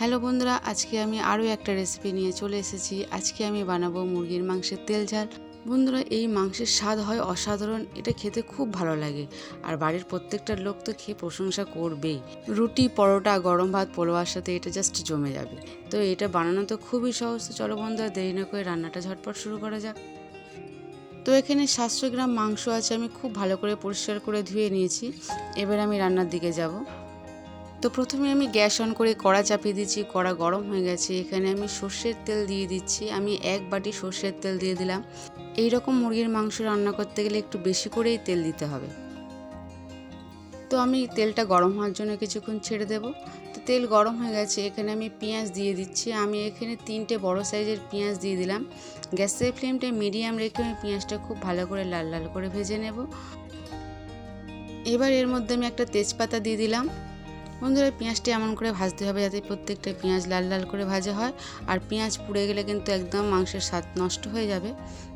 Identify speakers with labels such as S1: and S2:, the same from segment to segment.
S1: Hello বন্ধুরা, আজকে আমি আরও একটা রেসিপি নিয়ে চলে এসেছি। আজকে আমি বানাবো মুরগির মাংসের তেল ঝাল। বন্ধুরা, এই মাংসের স্বাদ হয় অসাধারণ, এটা খেতে খুব ভালো লাগে আর বাড়ির প্রত্যেকটা লোক তো খেয়ে প্রশংসা করবেই। রুটি, পরোটা, গরম ভাত, পোলাওয়ার সাথে এটা জাস্ট জমে যাবে। তো এটা বানানো তো খুবই সহজ। তো চলো বন্ধুরা, দেরি না করে রান্নাটা ঝটপট শুরু করা যাক। তো এখানে 700 গ্রাম মাংস আছে, আমি খুব ভালো করে পরিষ্কার করে ধুয়ে নিয়েছি। এবার আমি রান্নার দিকে যাব। তো প্রথমে আমি গ্যাস অন করে কড়া চাপিয়ে দিচ্ছি। কড়া গরম হয়ে গেছে, এখানে আমি সর্ষের তেল দিয়ে দিচ্ছি। আমি 1 বাটি সর্ষের তেল দিয়ে দিলাম। এই রকম মুরগির মাংস রান্না করতে গেলে একটু বেশি করেই তেল দিতে হবে। তো আমি তেলটা গরম হওয়ার জন্য কিছুক্ষণ ছেড়ে দেব। তো তেল গরম হয়ে গেছে, এখানে আমি পেঁয়াজ দিয়ে দিচ্ছি। আমি এখানে 3টে বড় সাইজের পেঁয়াজ দিয়ে দিলাম। গ্যাসের ফ্লেমটা মিডিয়াম রেখে আমি পেঁয়াজটা খুব ভালো করে লাল লাল করে ভেজে নেব। এবার এর মধ্যে আমি একটা তেজপাতা দিয়ে দিলাম। বন্ধুরা, পেঁয়াজটা এমন করে ভাজতে হবে যাতে প্রত্যেকটা পেঁয়াজ লাল লাল করে ভাজা হয়। আর পেঁয়াজ পুড়ে গেলে কিন্তু একদম মাংসের স্বাদ নষ্ট হয়ে যাবে।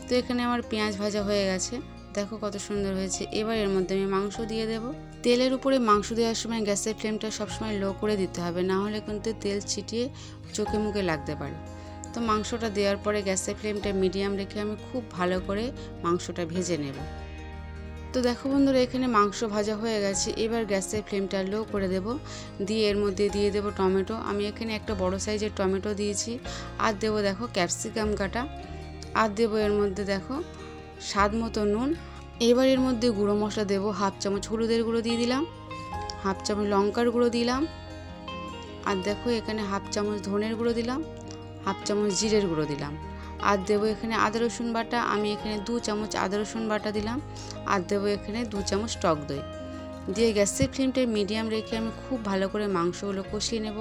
S1: তো এখানে আমার পেঁয়াজ ভাজা হয়ে গেছে, দেখো কত সুন্দর হয়েছে। এবার এর মধ্যে আমি মাংস দিয়ে দেব। তেলের উপরে মাংস দেওয়ার সময় গ্যাসের ফ্লেমটা সবসময় লো করে দিতে হবে, না হলে কিন্তু তেল ছিটিয়ে চোখে মুখে লাগতে পারে। তো মাংসটা দেওয়ার পরে গ্যাসের ফ্লেমটা মিডিয়াম রেখে আমি খুব ভালো করে মাংসটা ভেজে নেব। তো দেখো বন্ধুরা, এখানে মাংস ভাজা হয়ে গেছে। এবার গ্যাসের ফ্লেমটা লো করে দেব। দিয়ে এর মধ্যে দিয়ে দেব টমেটো। আমি এখানে একটা বড় সাইজের টমেটো দিয়েছি। আর দেবো দেখো ক্যাপসিকাম কাটা। আর দেবো এর মধ্যে দেখো স্বাদ মতো নুন। এবার এর মধ্যে গুঁড়ো মশলা দেবো। 1/2 চামচ হলুদের গুঁড়ো দিয়ে দিলাম, 1/2 চামচ লঙ্কার গুঁড়ো দিলাম। আর দেখো এখানে 1/2 চামচ ধনের গুঁড়ো দিলাম, 1/2 চামচ জিরের গুঁড়ো দিলাম। আর দেবো এখানে আদা রসুন বাটা। আমি এখানে 2 চামচ আদা রসুন বাটা দিলাম। আর দেবো এখানে 2 চামচ টক দই দিয়ে গ্যাসের ফ্লেমটা মিডিয়াম রেখে আমি খুব ভালো করে মাংসগুলো কষিয়ে নেব।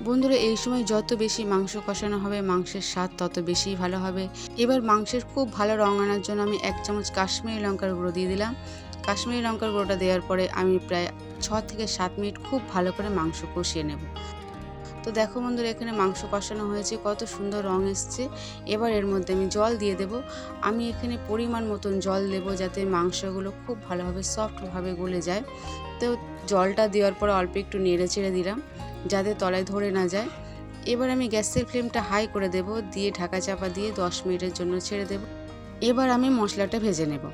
S1: বন্ধুরা, এই সময় যত বেশি মাংস কষানো হবে মাংসের স্বাদ তত বেশি ভালো হবে। এবার মাংসের খুব ভালো রং আনার জন্য আমি 1 চামচ কাশ্মীরি লঙ্কার গুঁড়ো দিয়ে দিলাম। কাশ্মীরি লঙ্কার গুঁড়োটা দেওয়ার পরে আমি প্রায় 6 থেকে 7 মিনিট খুব ভালো করে মাংস কষিয়ে নেব। তো দেখো বন্ধুরা, এখানে মাংস কষানো হয়েছে, কত সুন্দর রং এসছে। এবার এর মধ্যে আমি জল দিয়ে দেব। আমি এখানে পরিমাণ মতন জল দেব যাতে মাংসগুলো খুব ভালোভাবে সফটভাবে গলে যায়। তো জলটা দেওয়ার পর অল্প একটু নেড়ে চেড়ে দিলাম যাতে তলায় ধরে না যায়। এবার আমি গ্যাসের ফ্লেমটা হাই করে দেব, দিয়ে ঢাকা চাপা দিয়ে 10 মিনিটের জন্য ছেড়ে দেব। এবার আমি মশলাটা ভেজে নেব।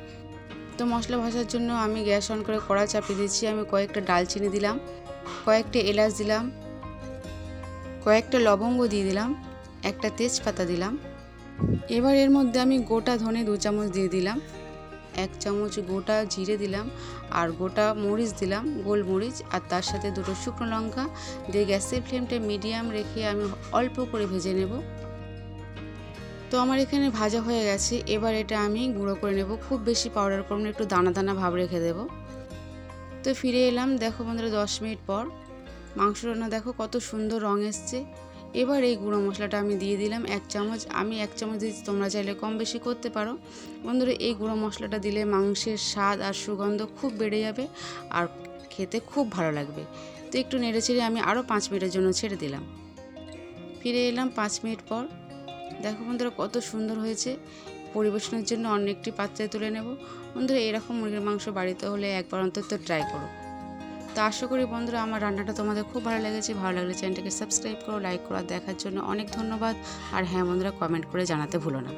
S1: তো মশলা ভাজার জন্য আমি গ্যাস অন করে কড়া চাপিয়ে দিচ্ছি। আমি কয়েকটা ডালচিনি দিলাম, কয়েকটা এলাচ দিলাম, কয়েকটা লবঙ্গ দিয়ে দিলাম, একটা তেজপাতা দিলাম। এবার এর মধ্যে আমি গোটা ধনে 2 চামচ দিয়ে দিলাম, 1 চামচ গোটা জিরে দিলাম, আর গোটা মরিচ দিলাম, গোলমরিচ। আর তার সাথে 2টো শুকনো লঙ্কা দিয়ে গ্যাসের ফ্লেমটা মিডিয়াম রেখে আমি অল্প করে ভেজে নেব। তো আমার এখানে ভাজা হয়ে গেছে। এবার এটা আমি গুঁড়ো করে নেব। খুব বেশি পাউডার করব না, একটু দানা দানা ভাব রেখে দেব। তো ফিরে এলাম, দেখো বন্ধুরা 10 মিনিট পর মাংস রান্না দেখো কত সুন্দর রং এসছে। এবার এই গুঁড়ো মশলাটা আমি দিয়ে দিলাম 1 চামচ। আমি 1 চামচ দিয়েছি, তোমরা চাইলে কম বেশি করতে পারো। বন্ধুরা, এই গুঁড়ো মশলাটা দিলে মাংসের স্বাদ আর সুগন্ধ খুব বেড়ে যাবে আর খেতে খুব ভালো লাগবে। তো একটু নেড়ে চেড়ে আমি আরও 5 মিনিটের জন্য ছেড়ে দিলাম। ফিরে এলাম 5 মিনিট পর। দেখো বন্ধুরা কত সুন্দর হয়েছে। পরিবেশনের জন্য অন্য একটি পাত্রে তুলে নেব। বন্ধুরা, এরকম মুরগির মাংস বাড়িতে হলে একবার অন্তত ট্রাই করো। তো আশা করি বন্ধুরা আমার রান্নাটা তোমাদের খুব ভালো লেগেছে। ভালো লাগলে চ্যানেলটাকে সাবস্ক্রাইব করো, লাইক করো। আর দেখার জন্য অনেক ধন্যবাদ। আর হ্যাঁ বন্ধুরা, কমেন্ট করে জানাতে ভুলো না।